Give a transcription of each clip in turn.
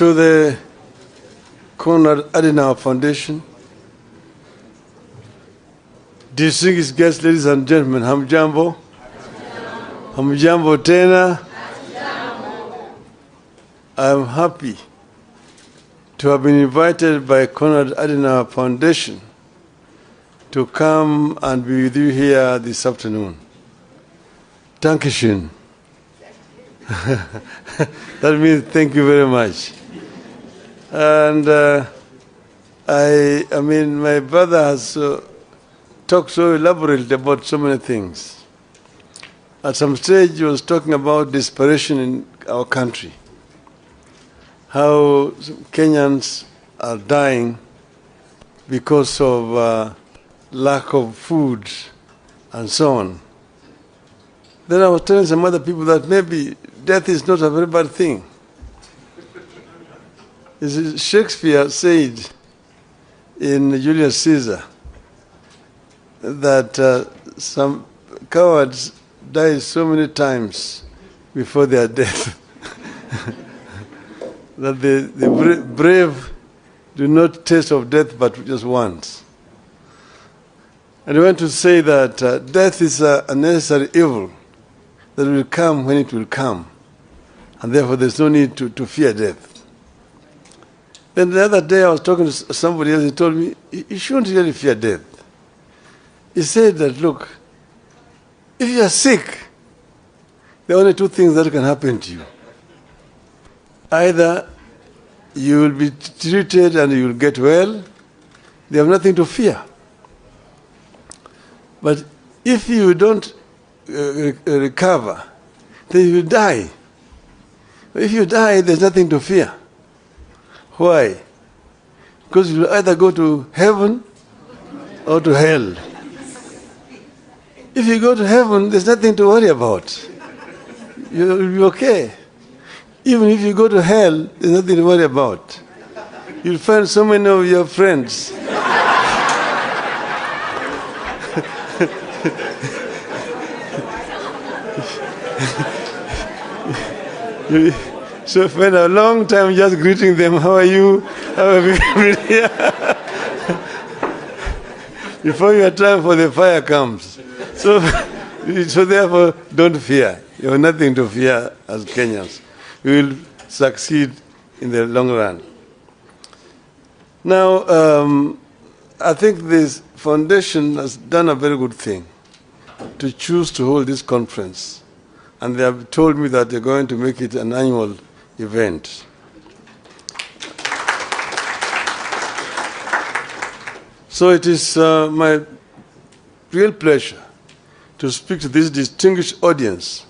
to the Konrad-Adenauer Foundation, distinguished guests, ladies and gentlemen, hamjambo, hamjambo tena. I'm happy to have been invited by Konrad-Adenauer Foundation to come and be with you here this afternoon. Dankeschön. That means thank you very much. And I mean, my brother has talked so elaborately about so many things. At some stage, he was talking about desperation in our country, how Kenyans are dying because of lack of food and so on. Then I was telling some other people that maybe death is not a very bad thing. Shakespeare said in Julius Caesar that some cowards die so many times before their death that the brave do not taste of death but just once. And I want to say that death is a necessary evil that will come when it will come, and therefore there's no need to fear death. Then the other day I was talking to somebody else, he told me, you shouldn't really fear death. He said that, look, if you are sick, there are only two things that can happen to you. Either you will be treated and you will get well, they have nothing to fear. But if you don't recover, then you will die. If you die, there's nothing to fear. Why? Because you will either go to heaven or to hell. If you go to heaven, there's nothing to worry about. You will be okay. Even if you go to hell, there's nothing to worry about. You'll find so many of your friends. So spend a long time just greeting them. How are you? How have you been? Before your time for the fire comes. So therefore, don't fear. You have nothing to fear as Kenyans. We will succeed in the long run. Now, I think this foundation has done a very good thing to choose to hold this conference. And they have told me that they're going to make it an annual event. So it is my real pleasure to speak to this distinguished audience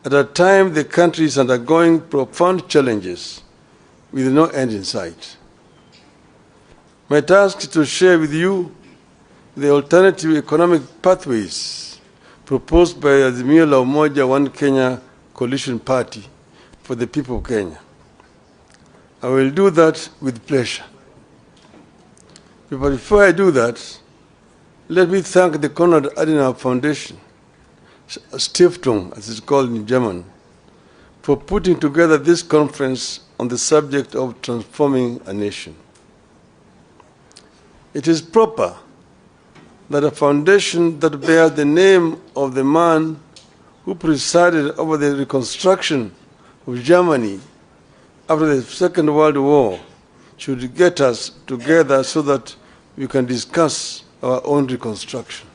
at a time the country is undergoing profound challenges with no end in sight. My task is to share with you the alternative economic pathways proposed by Azimio la Umoja One Kenya Coalition Party for the people of Kenya. I will do that with pleasure. But before I do that, let me thank the Konrad-Adenauer Foundation, Stiftung, as it's called in German, for putting together this conference on the subject of transforming a nation. It is proper that a foundation that bears the name of the man who presided over the reconstruction of Germany after the Second World War should get us together so that we can discuss our own reconstruction.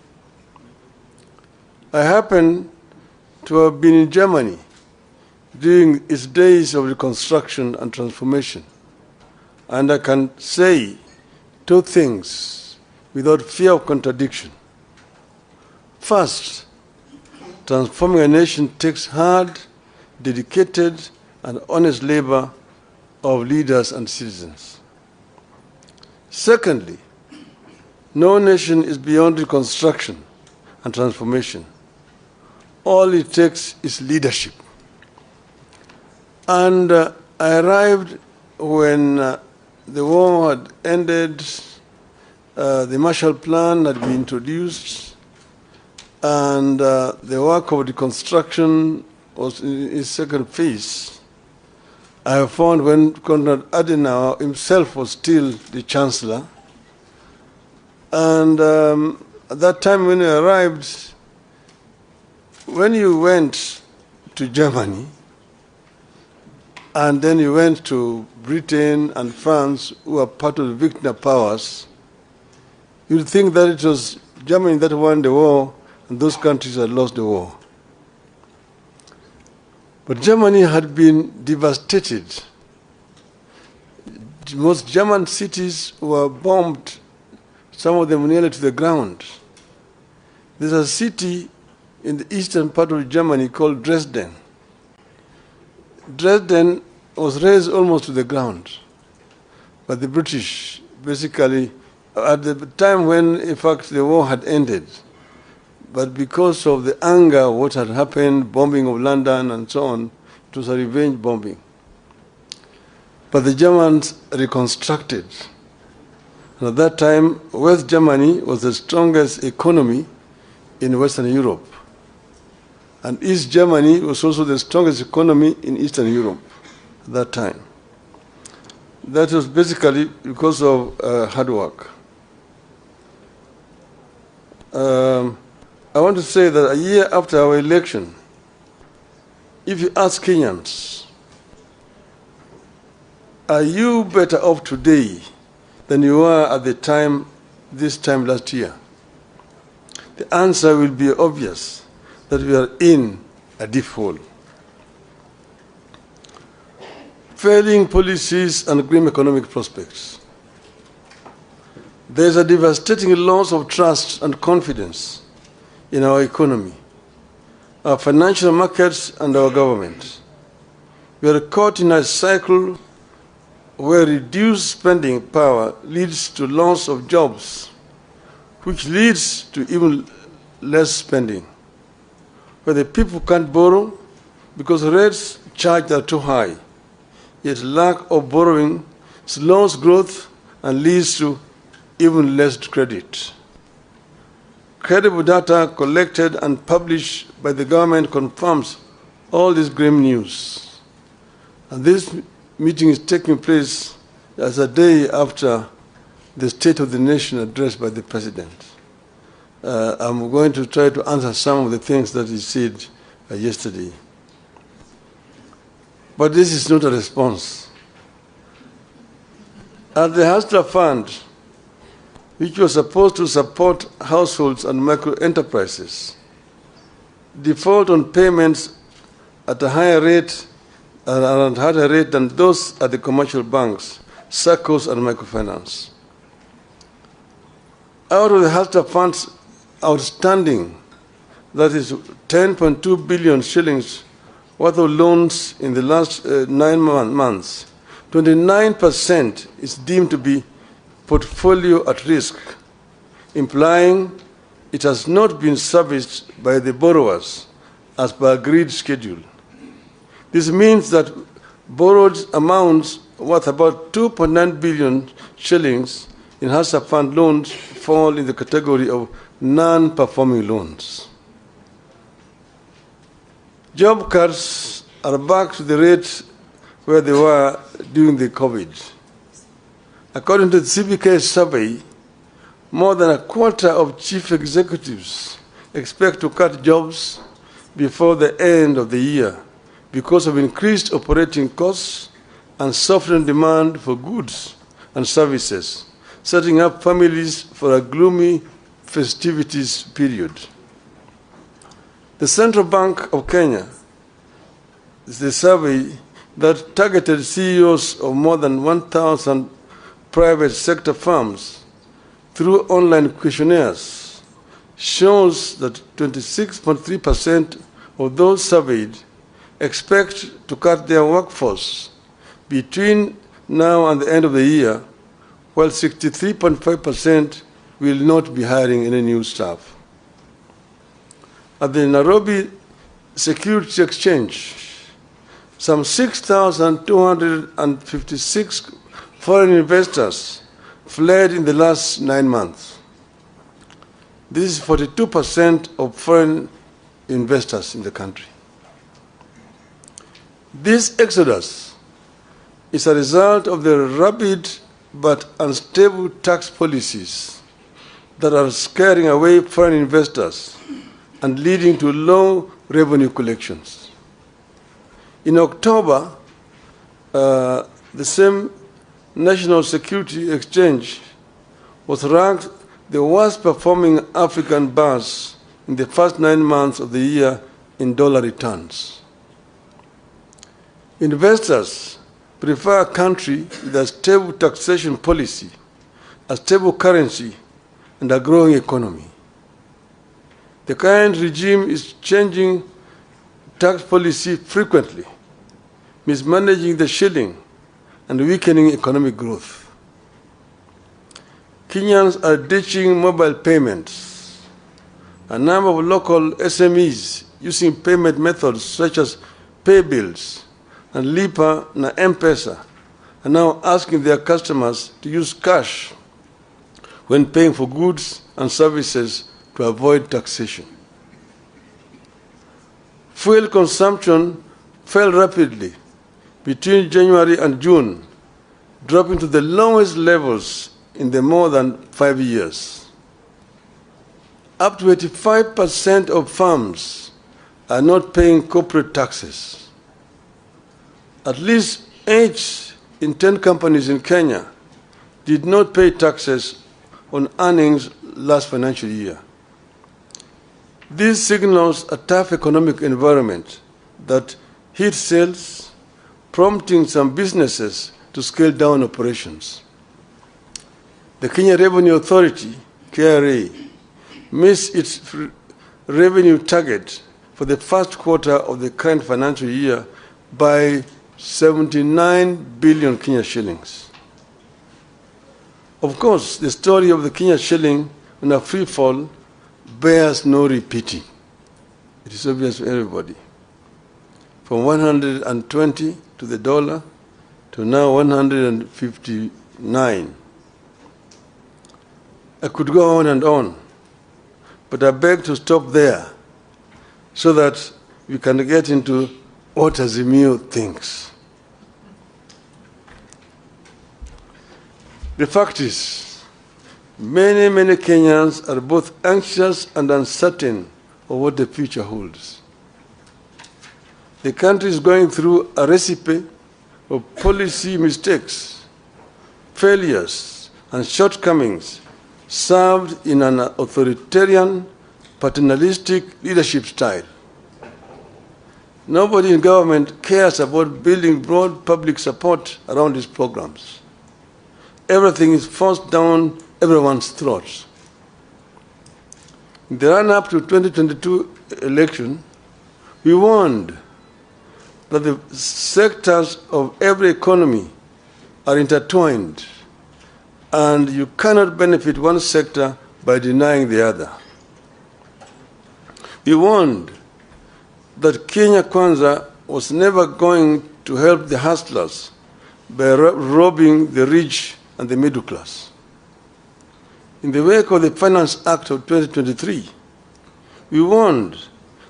I happen to have been in Germany during its days of reconstruction and transformation, and I can say two things without fear of contradiction. First, transforming a nation takes hard, dedicated, and honest labor of leaders and citizens. Secondly, no nation is beyond reconstruction and transformation. All it takes is leadership. And I arrived when the war had ended, the Marshall Plan had been introduced, and the work of reconstruction was in its second phase. I have found when Konrad Adenauer himself was still the chancellor, and at that time when he arrived, when you went to Germany, and then you went to Britain and France, who are part of the victor powers, you'd think that it was Germany that won the war, and those countries had lost the war. But Germany had been devastated. Most German cities were bombed, some of them nearly to the ground. There's a city in the eastern part of Germany called Dresden. Dresden was razed almost to the ground by the British, basically, at the time when, in fact, the war had ended. But because of the anger of what had happened, bombing of London and so on, it was a revenge bombing. But the Germans reconstructed. And at that time, West Germany was the strongest economy in Western Europe. And East Germany was also the strongest economy in Eastern Europe at that time. That was basically because of hard work. I want to say that a year after our election, if you ask Kenyans, are you better off today than you were at the time, this time last year? The answer will be obvious, that we are in a deep hole. Failing policies and grim economic prospects. There is a devastating loss of trust and confidence in our economy, our financial markets, and our government. We are caught in a cycle where reduced spending power leads to loss of jobs, which leads to even less spending, where the people can't borrow because rates charged are too high, yet lack of borrowing slows growth and leads to even less credit. Credible data collected and published by the government confirms all this grim news. And this meeting is taking place as a day after the State of the Nation address by the President. I'm going to try to answer some of the things that he said yesterday. But this is not a response. At the Hustler Fund, which was supposed to support households and micro enterprises, default on payments at a higher rate than those at the commercial banks, SACCOs, and microfinance. Out of the Hustler Fund's outstanding, that is 10.2 billion shillings worth of loans in the last 9 months, 29% is deemed to be portfolio at risk, implying it has not been serviced by the borrowers as per agreed schedule. This means that borrowed amounts worth about 2.9 billion shillings in Hustler Fund loans fall in the category of non-performing loans. Job cuts are back to the rate where they were during the COVID. According to the CBK survey, more than a quarter of chief executives expect to cut jobs before the end of the year because of increased operating costs and softening demand for goods and services, setting up families for a gloomy festivities period. The Central Bank of Kenya is the survey that targeted CEOs of more than 1,000 private sector firms through online questionnaires shows that 26.3% of those surveyed expect to cut their workforce between now and the end of the year, while 63.5% will not be hiring any new staff. At the Nairobi Securities Exchange, some 6,256 foreign investors fled in the last 9 months. This is 42% of foreign investors in the country. This exodus is a result of the rapid but unstable tax policies that are scaring away foreign investors and leading to low revenue collections. In October, the same National Security Exchange was ranked the worst performing African banks in the first 9 months of the year in dollar returns. Investors prefer a country with a stable taxation policy, a stable currency, and a growing economy. The current regime is changing tax policy frequently, mismanaging the shilling, and weakening economic growth. Kenyans are ditching mobile payments. A number of local SMEs using payment methods such as pay bills and Lipa na Mpesa are now asking their customers to use cash when paying for goods and services to avoid taxation. Fuel consumption fell rapidly between January and June, dropping to the lowest levels in the more than 5 years. Up to 85% of firms are not paying corporate taxes. At least 8 in 10 companies in Kenya did not pay taxes on earnings last financial year. This signals a tough economic environment that hit sales, prompting some businesses to scale down operations. The Kenya Revenue Authority, KRA, missed its revenue target for the first quarter of the current financial year by 79 billion Kenya shillings. Of course, the story of the Kenya shilling on a free fall bears no repeating. It is obvious to everybody. From 120 to the dollar to now 159. I could go on and on, but I beg to stop there so that we can get into what Azimio thinks. The fact is, many Kenyans are both anxious and uncertain of what the future holds. The country is going through a recipe of policy mistakes, failures, and shortcomings served in an authoritarian, paternalistic leadership style. Nobody in government cares about building broad public support around these programs. Everything is forced down everyone's throats. In the run-up to 2022 election, we warned that the sectors of every economy are intertwined, and you cannot benefit one sector by denying the other. We warned that Kenya Kwanza was never going to help the hustlers by robbing the rich and the middle class. In the wake of the Finance Act of 2023, we warned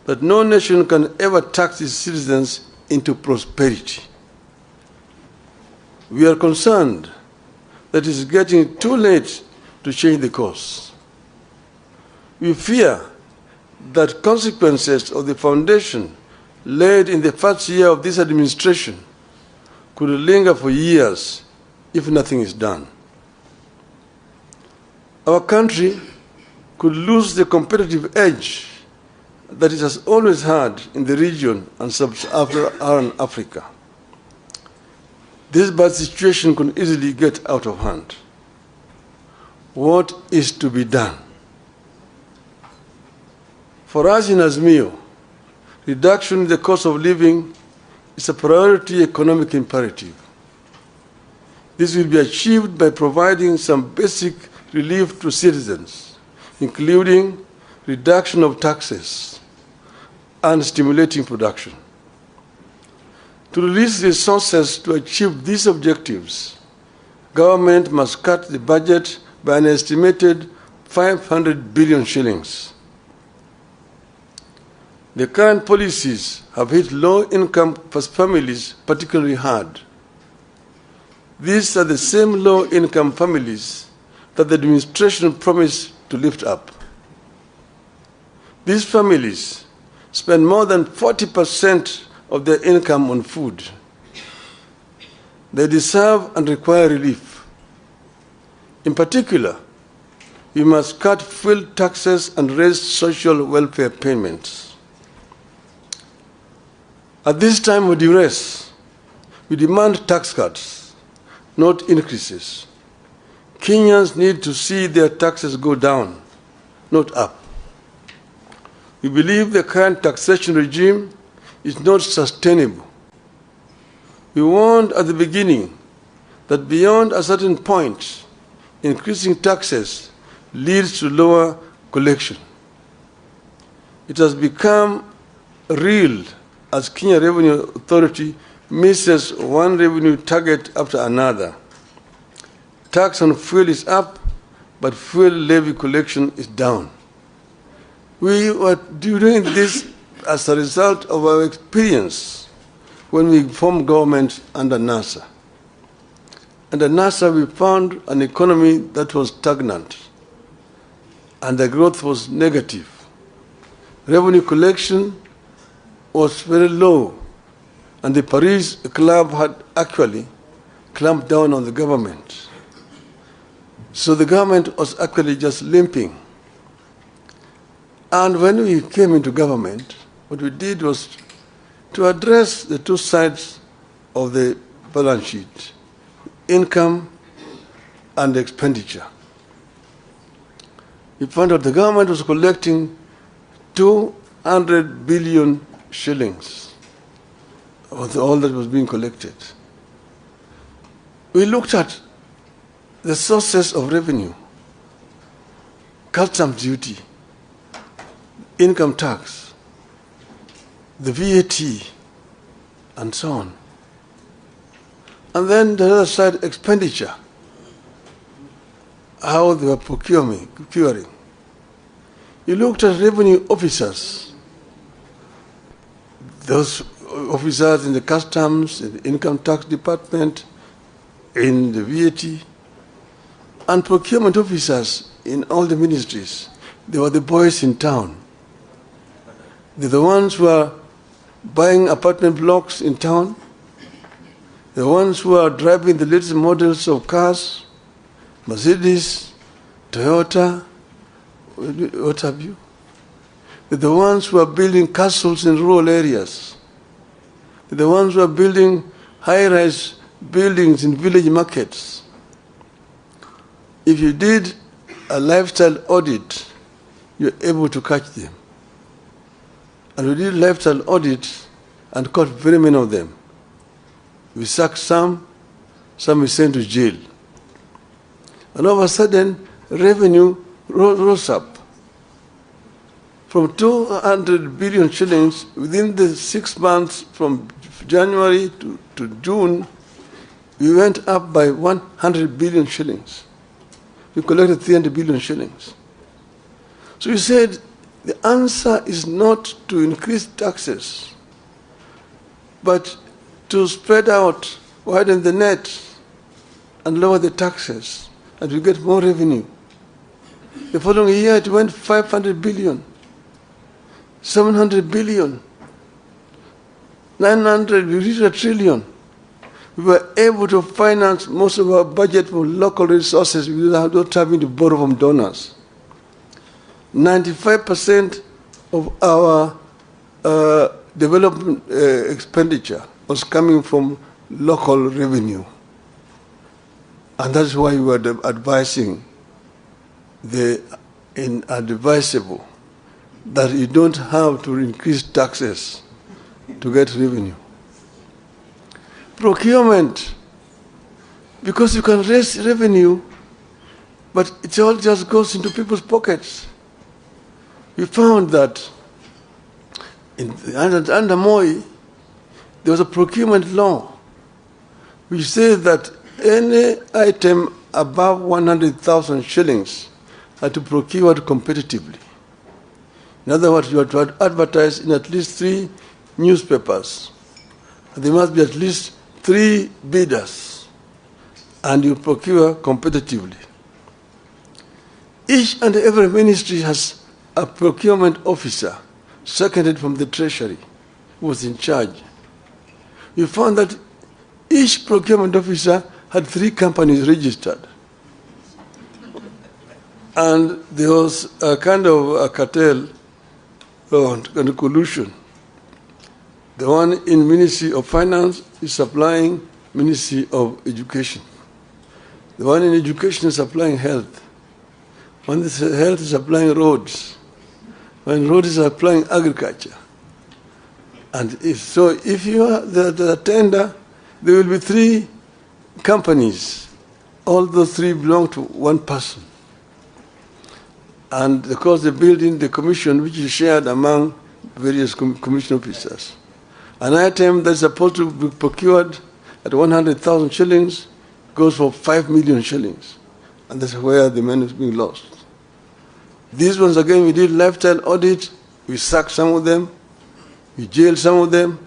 that no nation can ever tax its citizens into prosperity. We are concerned that it is getting too late to change the course. We fear that consequences of the foundation laid in the first year of this administration could linger for years if nothing is done. Our country could lose the competitive edge that it has always had in the region and sub-Saharan Africa. This bad situation could easily get out of hand. What is to be done? For us in Azimio, reduction in the cost of living is a priority economic imperative. This will be achieved by providing some basic relief to citizens, including reduction of taxes and stimulating production. To release resources to achieve these objectives, government must cut the budget by an estimated 500 billion shillings. The current policies have hit low-income families particularly hard. These are the same low-income families that the administration promised to lift up. These families spend more than 40% of their income on food. They deserve and require relief. In particular, we must cut fuel taxes and raise social welfare payments. At this time of duress, we demand tax cuts, not increases. Kenyans need to see their taxes go down, not up. We believe the current taxation regime is not sustainable. We warned at the beginning that beyond a certain point, increasing taxes leads to lower collection. It has become real as Kenya Revenue Authority misses one revenue target after another. Tax on fuel is up, but fuel levy collection is down. We were doing this as a result of our experience when we formed government under NASA. Under NASA, we found an economy that was stagnant, and the growth was negative. Revenue collection was very low, and the Paris Club had actually clamped down on the government. So the government was actually just limping. And when we came into government, what we did was to address the two sides of the balance sheet, income and expenditure. We found out the government was collecting 200 billion shillings of all that was being collected. We looked at the sources of revenue, customs duty, income tax, the VAT, and so on. And then the other side, expenditure, how they were procuring. You looked at revenue officers, those officers in the customs, in the income tax department, in the VAT, and procurement officers in all the ministries. They were the boys in town. They're the ones who are buying apartment blocks in town, the ones who are driving the latest models of cars, Mercedes, Toyota, what have you. They're the ones who are building castles in rural areas. They're the ones who are building high-rise buildings in village markets. If you did a lifestyle audit, you're able to catch them. And we did lifestyle audits and caught very many of them. We sacked some we sent to jail. And all of a sudden, revenue rose up. From 200 billion shillings, within the 6 months from January to June, we went up by 100 billion shillings. We collected 300 billion shillings. So we said, the answer is not to increase taxes, but to spread out, widen the net, and lower the taxes, and we get more revenue. The following year, it went 500 billion, 700 billion, 900, we reached $1 trillion. We were able to finance most of our budget from local resources without having to borrow from donors. 95% of our development expenditure was coming from local revenue. And that's why we were advising the inadvisable that you don't have to increase taxes to get revenue. Procurement, because you can raise revenue, but it all just goes into people's pockets. We found that under Moi, there was a procurement law which says that any item above 100,000 shillings had to procure competitively. In other words, you have to advertise in at least 3 newspapers. And there must be at least 3 bidders. and you procure competitively. Each and every ministry has a procurement officer seconded from the treasury who was in charge. We found that each procurement officer had 3 companies registered. And there was a kind of a cartel and a collusion. The one in Ministry of Finance is supplying Ministry of Education. The one in Education is supplying health. One is health is supplying roads. One road is supplying agriculture. And if you are the tender, there will be 3 companies. All those 3 belong to one person. And of course the building, the commission, which is shared among various commission officers. An item that's supposed to be procured at 100,000 shillings goes for 5 million shillings. And that's where the money is being lost. These ones, again, we did lifestyle audit. We sacked some of them. We jailed some of them.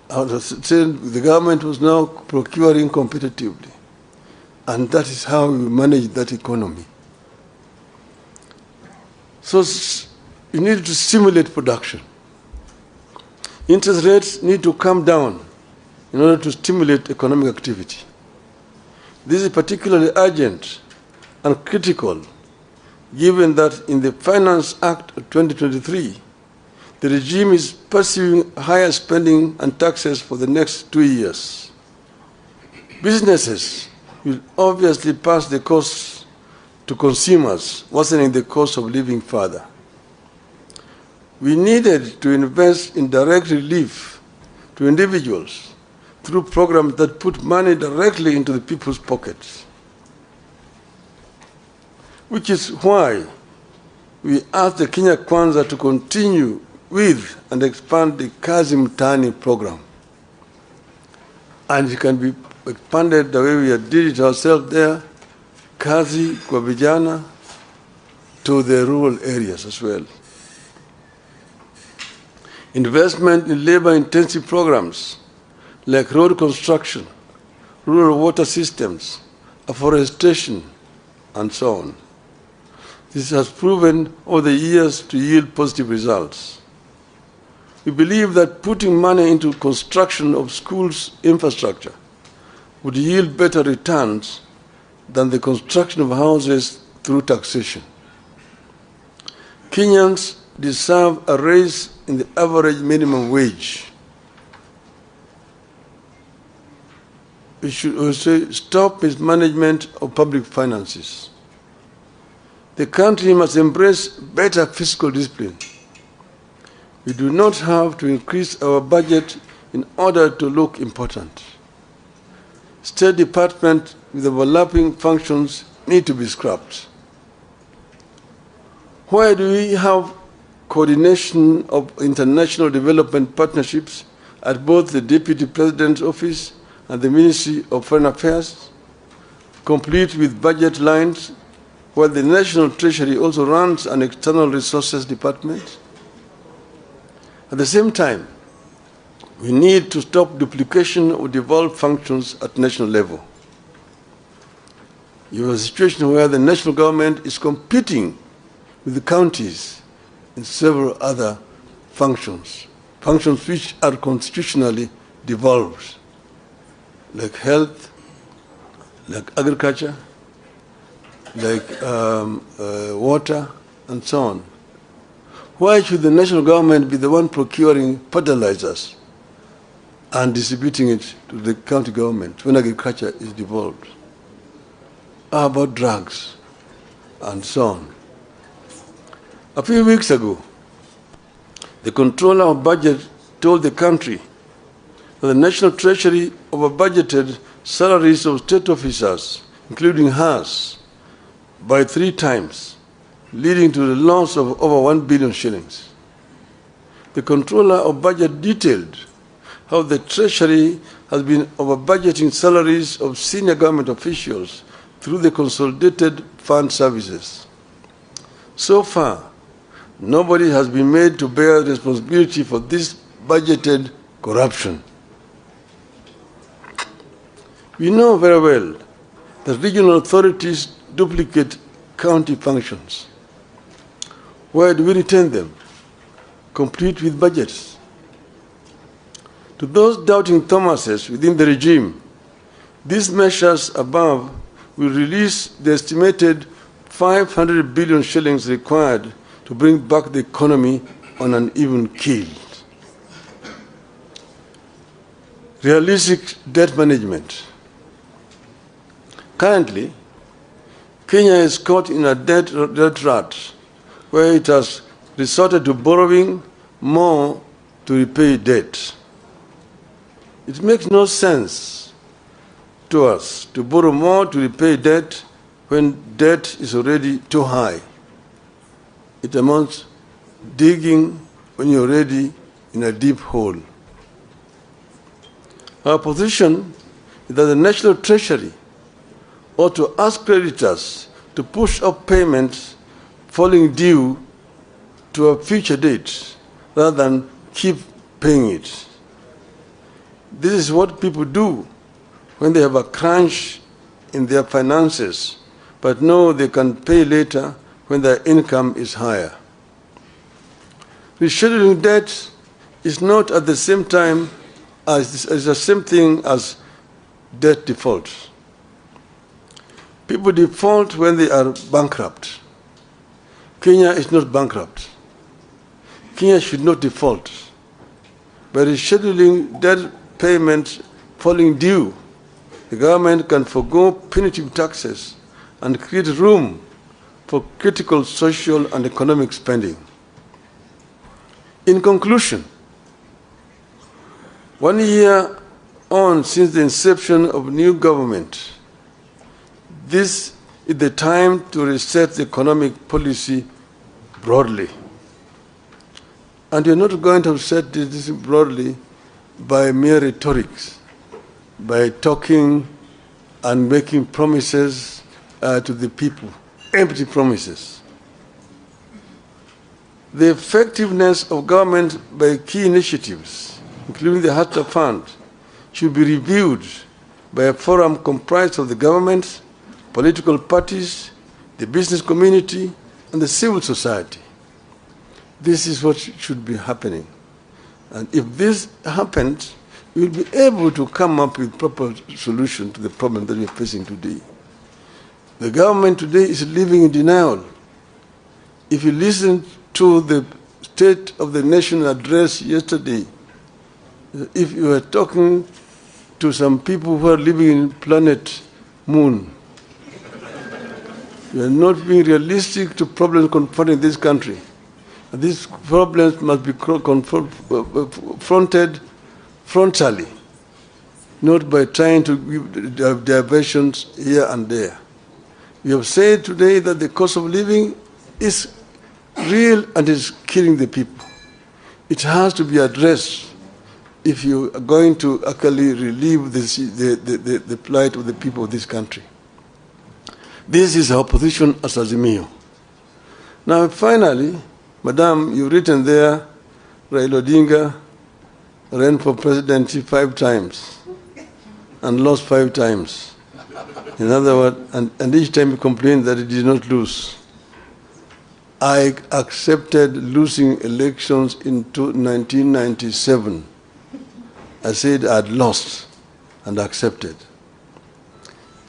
The government was now procuring competitively. And that is how we manage that economy. So you need to stimulate production. Interest rates need to come down in order to stimulate economic activity. This is particularly urgent and critical, given that in the Finance Act of 2023, the regime is pursuing higher spending and taxes for the next 2 years. Businesses will obviously pass the costs to consumers, worsening the cost of living further. We needed to invest in direct relief to individuals through programs that put money directly into the people's pockets. Which is why we asked the Kenya Kwanza to continue with and expand the Kazi Mtaani program. And it can be expanded the way we did it ourselves there, Kazi kwa vijana, to the rural areas as well. Investment in labor-intensive programs like road construction, rural water systems, afforestation, and so on. This has proven over the years to yield positive results. We believe that putting money into construction of schools' infrastructure would yield better returns than the construction of houses through taxation. Kenyans deserve a raise in the average minimum wage. We should also stop mismanagement of public finances. The country must embrace better fiscal discipline. We do not have to increase our budget in order to look important. State departments with overlapping functions need to be scrapped. Why do we have coordination of international development partnerships at both the Deputy President's Office and the Ministry of Foreign Affairs, complete with budget lines, while the National Treasury also runs an external resources department? At the same time, we need to stop duplication of devolved functions at national level. You have a situation where the national government is competing with the counties in several other functions which are constitutionally devolved, like health, like agriculture, like water, and so on. Why should the national government be the one procuring fertilizers and distributing it to the county government when agriculture is devolved? How about drugs and so on? A few weeks ago, the Controller of Budget told the country that the National Treasury over-budgeted salaries of state officers, including hers, by 3 times, leading to the loss of over 1 billion shillings. The Controller of Budget detailed how the Treasury has been over-budgeting salaries of senior government officials through the consolidated fund services. So far, nobody has been made to bear responsibility for this budgeted corruption. We know very well The regional authorities duplicate county functions. Where do we retain them? Complete with budgets. To those doubting Thomases within the regime, these measures above will release the estimated 500 billion shillings required to bring back the economy on an even keel. Realistic debt management. Currently, Kenya is caught in a debt rut where it has resorted to borrowing more to repay debt. It makes no sense to us to borrow more to repay debt when debt is already too high. It amounts digging when you're already in a deep hole. Our position is that the National Treasury ought to ask creditors to push up payments falling due to a future date rather than keep paying it. This is what people do when they have a crunch in their finances, but know they can pay later when their income is higher. Rescheduling debt is not at the same time as the same thing as debt default. People default when they are bankrupt. Kenya is not bankrupt. Kenya should not default. By rescheduling debt payment falling due, the government can forgo punitive taxes and create room for critical social and economic spending. In conclusion, 1 year on since the inception of new government, this is the time to reset the economic policy broadly. And you're not going to set this broadly by mere rhetorics, by talking and making promises to the people, empty promises. The effectiveness of government by key initiatives, including the Hatta Fund, should be reviewed by a forum comprised of the government, political parties, the business community, and the civil society. This is what should be happening. And if this happens, we will be able to come up with proper solution to the problem that we are facing today. The government today is living in denial. If you listen to the State of the Nation address yesterday, if you were talking to some people who are living in planet Moon, you are not being realistic to problems confronting this country. And these problems must be confronted frontally, not by trying to give diversions here and there. We have said today that the cost of living is real and is killing the people. It has to be addressed if you are going to actually relieve the plight of the people of this country. This is our position as azimio. Now finally, Madam, you've written there, Raila Odinga ran for presidency 5 times and lost 5 times. In other words, and each time he complained that he did not lose. I accepted losing elections in 1997. I said I'd lost and accepted.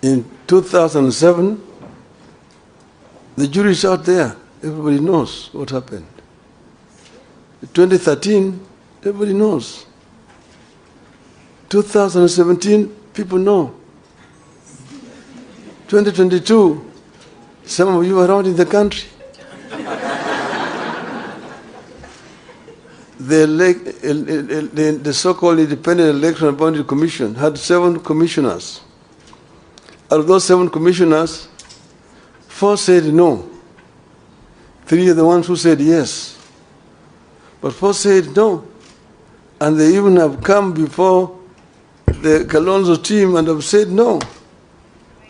In 2007, the jury is out there. Everybody knows what happened. In 2013, everybody knows. 2017, people know. 2022, some of you are around in the country. The so-called Independent Election and Boundary Commission had 7 commissioners. Out of those 7 commissioners, 4 said no. 3 are the ones who said yes. But 4 said no. And they even have come before the Kalonzo team and have said no.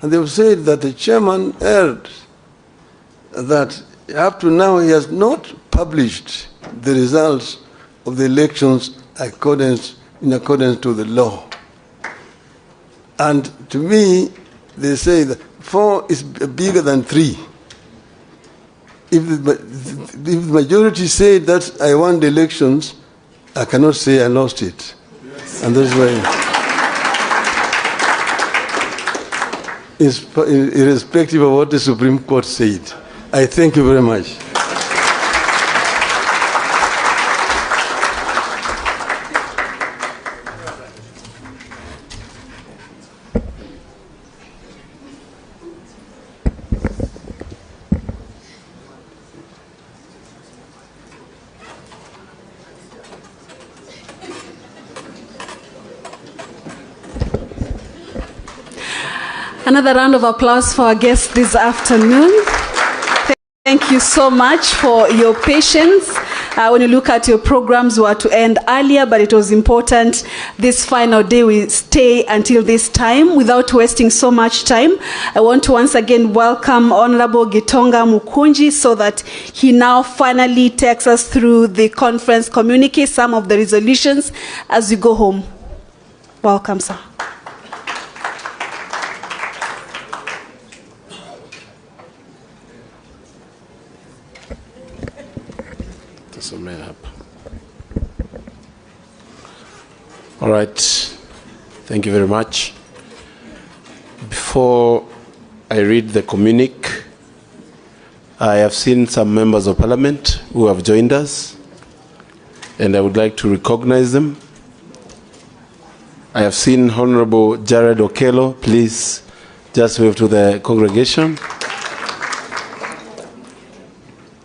And they have said that the chairman erred, that up to now he has not published the results of the elections in accordance to the law. And to me, they say that 4 is bigger than 3. If the majority say that I won the elections, I cannot say I lost it. Yes. And that's why, irrespective of what the Supreme Court said, I thank you very much. Another round of applause for our guests this afternoon. Thank you so much for your patience. When you look at your programs were to end earlier, but it was important this final day we stay until this time. Without wasting so much time, I want to once again welcome Honorable Gitonga Mukunji so that he now finally takes us through the conference communique, some of the resolutions as we go home. Welcome, sir. All right, thank you very much. Before I read the communique, I have seen some members of parliament who have joined us, and I would like to recognize them. I have seen Honorable Jared Okello. Please just wave to the congregation.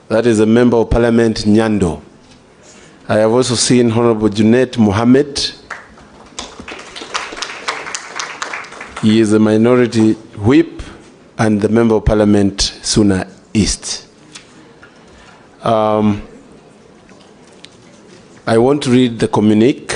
That is a member of parliament, Ndio. I have also seen Honorable Junet Mohammed. He is a minority whip and the member of parliament, Suna East. I want to read the communique.